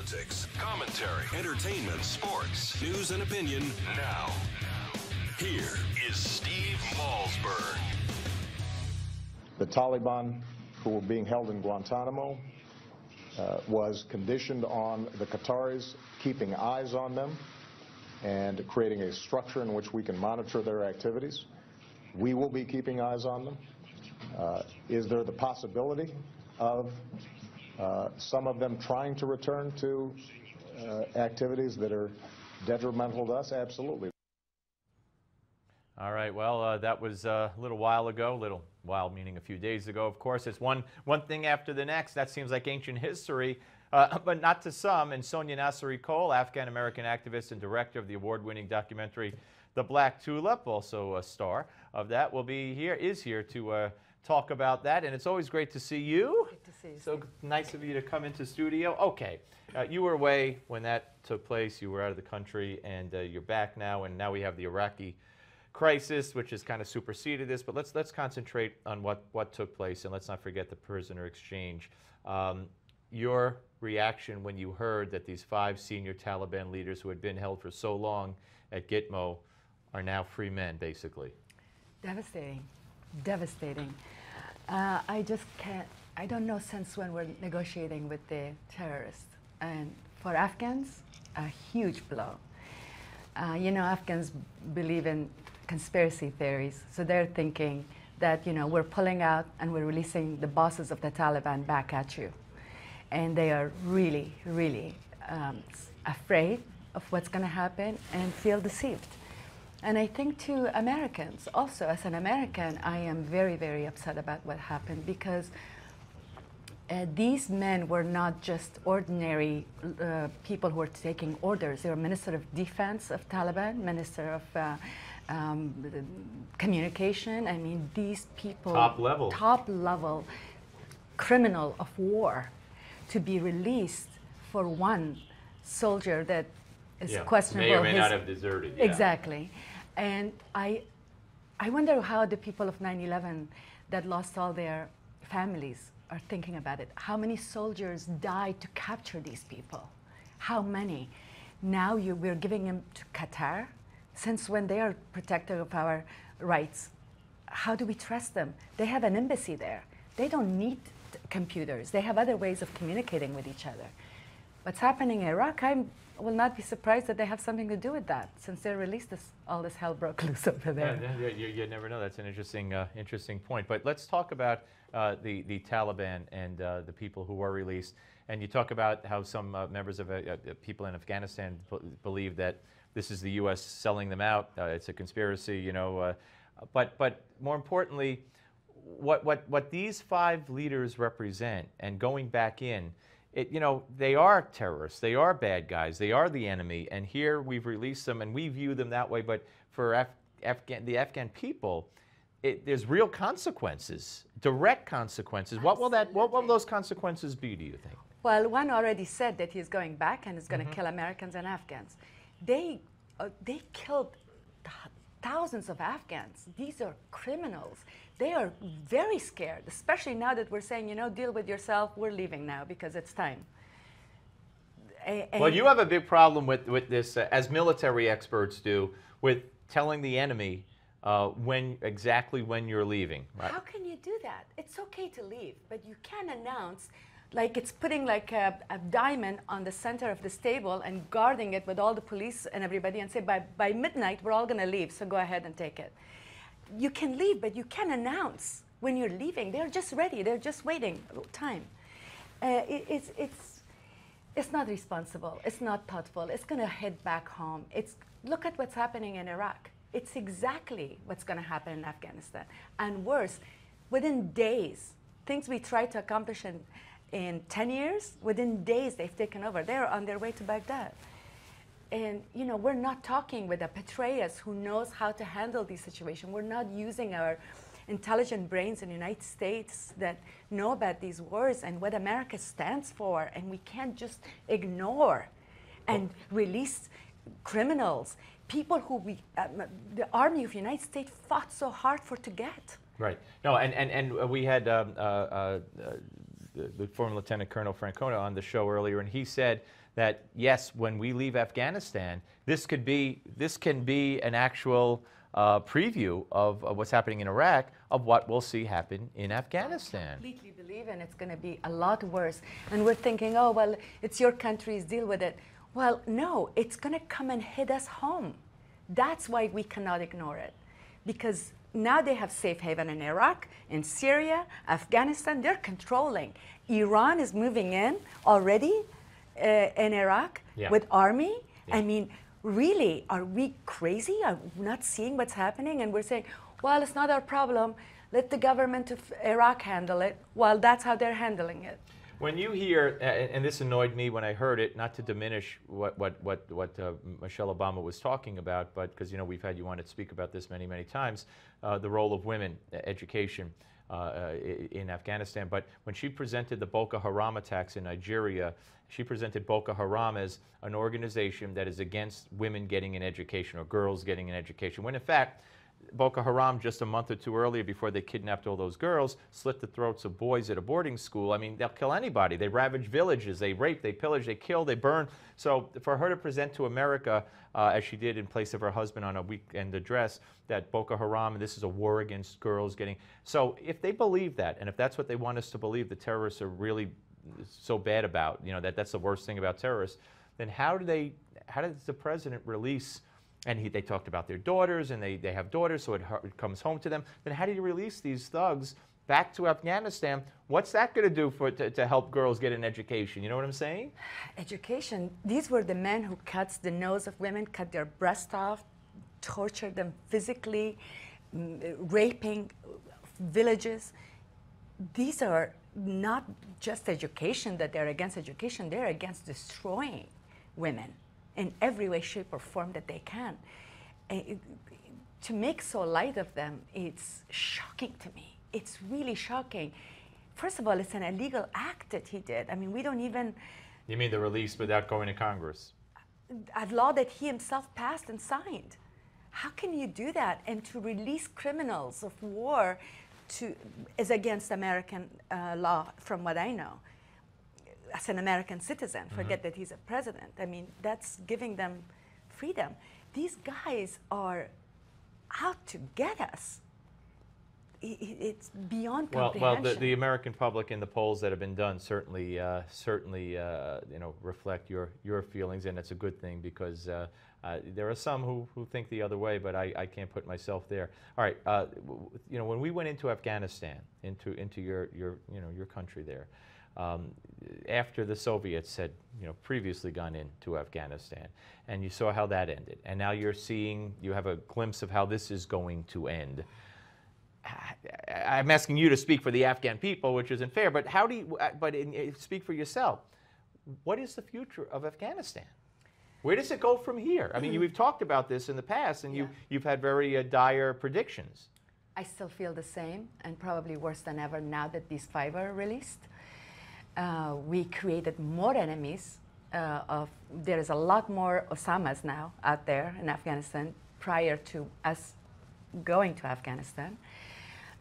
politics, commentary, entertainment, sports, news, and opinion now. Here is Steve Malzberg. The Taliban, who were being held in Guantanamo, was conditioned on the Qataris keeping eyes on them and creating a structure in which we can monitor their activities. We will be keeping eyes on them. Is there the possibility of some of them trying to return to activities that are detrimental to us? Absolutely. All right, well, that was a little while ago, little while meaning a few days ago, of course. It's one thing after the next. That seems like ancient history, but not to some. And Sonia Nassery Cole, Afghan-American activist and director of the award-winning documentary The Black Tulip, also a star of that, is here to talk about that. And it's always great to see you. Good to see you. So nice of you to come into studio. Okay, you were away when that took place. You were out of the country, and you're back now. And now we have the Iraqi crisis, which has kind of superseded this. But let's concentrate on what took place, and let's not forget the prisoner exchange. Your reaction when you heard that these 5 senior Taliban leaders who had been held for so long at Gitmo are now free men, basically. Devastating, devastating. I just can't, I don't know since when we're negotiating with the terrorists. And for Afghans, a huge blow. You know, Afghans believe in conspiracy theories, so they're thinking that, you know, we're pulling out and we're releasing the bosses of the Taliban back at you. And they are really, really afraid of what's going to happen and feel deceived. And I think to Americans, also as an American, I am very, very upset about what happened, because these men were not just ordinary people who were taking orders. They were Minister of Defense of Taliban, Minister of Communication. I mean, these people, top level criminal of war, to be released for one soldier that is questionable. May or may not have deserted. Yeah. Exactly. And I wonder how the people of 9/11 that lost all their families are thinking about it. How many soldiers died to capture these people? How many? Now we're giving them to Qatar? Since when they are protector of our rights? How do we trust them? They have an embassy there. They don't need computers. They have other ways of communicating with each other. What's happening in Iraq, I will not be surprised that they have something to do with that, since they released all this hell broke loose over there. Yeah, you never know. That's an interesting point. But let's talk about the Taliban and the people who were released. And you talk about how some members of people in Afghanistan believe that this is the U.S. selling them out. It's a conspiracy, you know. But more importantly, what these 5 leaders represent, and going back in, you know, they are terrorists, they are bad guys, they are the enemy, and here we've released them and we view them that way. But for the Afghan people, there's real consequences, direct consequences. What will those consequences be, do you think? Well, one already said that he's going back and is going to kill Americans and Afghans. They killed thousands of Afghans. These are criminals. They are very scared, especially now that we're saying, you know, deal with yourself, we're leaving now because it's time. Well, you have a big problem with this, as military experts do, with telling the enemy exactly when you're leaving. Right? How can you do that? It's okay to leave, but you can't announce, like it's putting like a diamond on the center of this table and guarding it with all the police and everybody and say, by midnight, we're all going to leave, so go ahead and take it. You can leave, but you can't announce when you're leaving. They're just ready. They're just waiting time. It's not responsible. It's not thoughtful. It's going to head back home. Look at what's happening in Iraq. It's exactly what's going to happen in Afghanistan. And worse, within days, things we tried to accomplish in 10 years, within days they've taken over. They're on their way to Baghdad. And, you know, we're not talking with a Petraeus who knows how to handle these situations. We're not using our intelligent brains in the United States that know about these wars and what America stands for. And we can't just ignore and release criminals, people who the Army of the United States fought so hard to get. Right. No, and we had the former Lieutenant Colonel Francona on the show earlier, and he said that yes, when we leave Afghanistan, this can be an actual preview of what's happening in Iraq, of what we'll see happen in Afghanistan. I completely believe in it's going to be a lot worse. And we're thinking, oh, well, it's your countries, deal with it. Well, no, it's going to come and hit us home. That's why we cannot ignore it. Because now they have safe haven in Iraq, in Syria, Afghanistan. They're controlling. Iran is moving in already in Iraq with army. I mean, really, are we crazy? Are we not seeing what's happening? And we're saying, well, it's not our problem. Let the government of Iraq handle it. Well, that's how they're handling it. When you hear, and this annoyed me when I heard it, not to diminish what Michelle Obama was talking about, but because we've had you on to speak about this many, many times, the role of women, education in Afghanistan. But when she presented the Boko Haram attacks in Nigeria, she presented Boko Haram as an organization that is against women getting an education or girls getting an education, when in fact, Boko Haram, just a month or two earlier, before they kidnapped all those girls, slit the throats of boys at a boarding school. I mean, they'll kill anybody. They ravage villages. They rape, they pillage, they kill, they burn. So for her to present to America, as she did in place of her husband on a weekend address, that Boko Haram, this is a war against girls getting... So if they believe that, and if that's what they want us to believe, the terrorists are really so bad about, that's the worst thing about terrorists, then how does the president release... And they talked about their daughters, and they have daughters, so it comes home to them. Then how do you release these thugs back to Afghanistan? What's that going to do to help girls get an education? You know what I'm saying? Education. These were the men who cut the nose of women, cut their breast off, tortured them physically, raping villages. These are not just education that they're against education. They're against destroying women in every way, shape, or form that they can. To make so light of them, it's shocking to me. It's really shocking. First of all, it's an illegal act that he did. I mean, we don't even... You mean the release without going to Congress? A law that he himself passed and signed. How can you do that? And to release criminals of war is against American law, from what I know. As an American citizen, forget that he's a president. I mean, that's giving them freedom. These guys are out to get us. It's beyond comprehension. Well, the American public in the polls that have been done certainly reflect your feelings, and it's a good thing, because there are some who think the other way, but I can't put myself there. All right, when we went into Afghanistan, into your country there. After the Soviets had previously gone into Afghanistan, and you saw how that ended, and now you have a glimpse of how this is going to end. I'm asking you to speak for the Afghan people, which isn't fair, but speak for yourself. What is the future of Afghanistan? Where does it go from here? I mean, we've talked about this in the past, and you've had very dire predictions. I still feel the same, and probably worse than ever now that these 5 are released. We created more enemies. There is a lot more Osamas now out there in Afghanistan prior to us going to Afghanistan.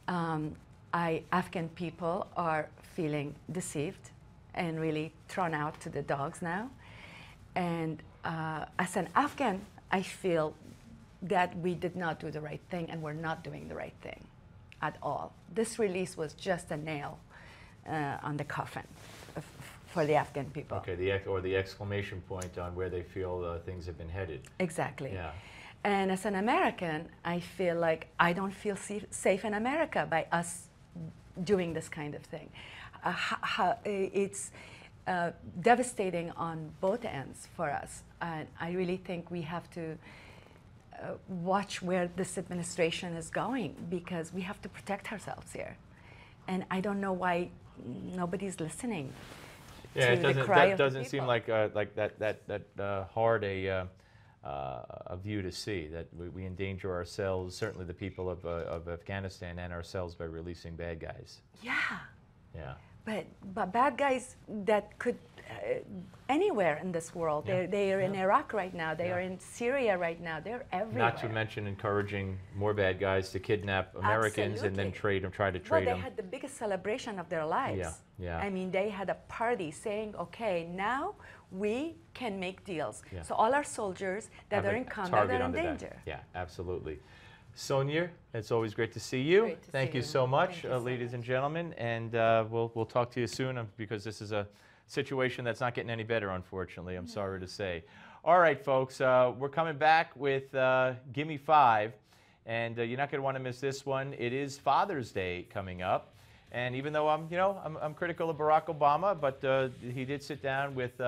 Afghan people are feeling deceived and really thrown out to the dogs now. And as an Afghan, I feel that we did not do the right thing, and we're not doing the right thing at all. This release was just a nail on the coffin for the Afghan people. Okay, the exclamation point on where they feel things have been headed. Exactly. Yeah. And as an American, I feel like I don't feel safe in America by us doing this kind of thing. It's devastating on both ends for us. And I really think we have to watch where this administration is going, because we have to protect ourselves here. And I don't know why nobody's listening to the cry of the doesn't seem like that hard a view to see, that we endanger ourselves, certainly the people of Afghanistan, and ourselves, by releasing bad guys. Yeah. Yeah. but bad guys that could anywhere in this world. Yeah. They are in Yeah. Iraq right now. They Yeah. are in Syria right now. They're everywhere. Not to mention encouraging more bad guys to kidnap Americans and then Absolutely. try to Well, trade they them. had the biggest celebration of their lives. Yeah, yeah. I mean, they had a party saying, okay, now we can make deals. Yeah. So all our soldiers that Have are a in combat target are in on their back. danger. Yeah, absolutely. Sonia, it's always great to see you. Great to Thank see you you. so much, Thank you so ladies and much. gentlemen, and we'll talk to you soon because this is a situation that's not getting any better, unfortunately, I'm sorry to say. All right, folks, we're coming back with Gimme 5, and you're not going to want to miss this one. It is Father's Day coming up, and even though I'm critical of Barack Obama, but he did sit down with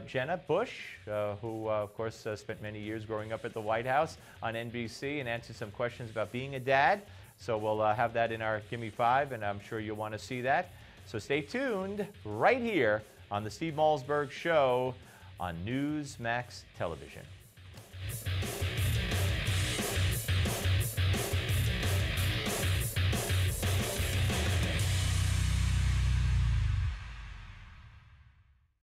Jenna Bush, who, of course, spent many years growing up at the White House on NBC and answered some questions about being a dad. So we'll have that in our Gimme 5, and I'm sure you'll want to see that. So stay tuned right here on the Steve Malzberg Show on Newsmax Television.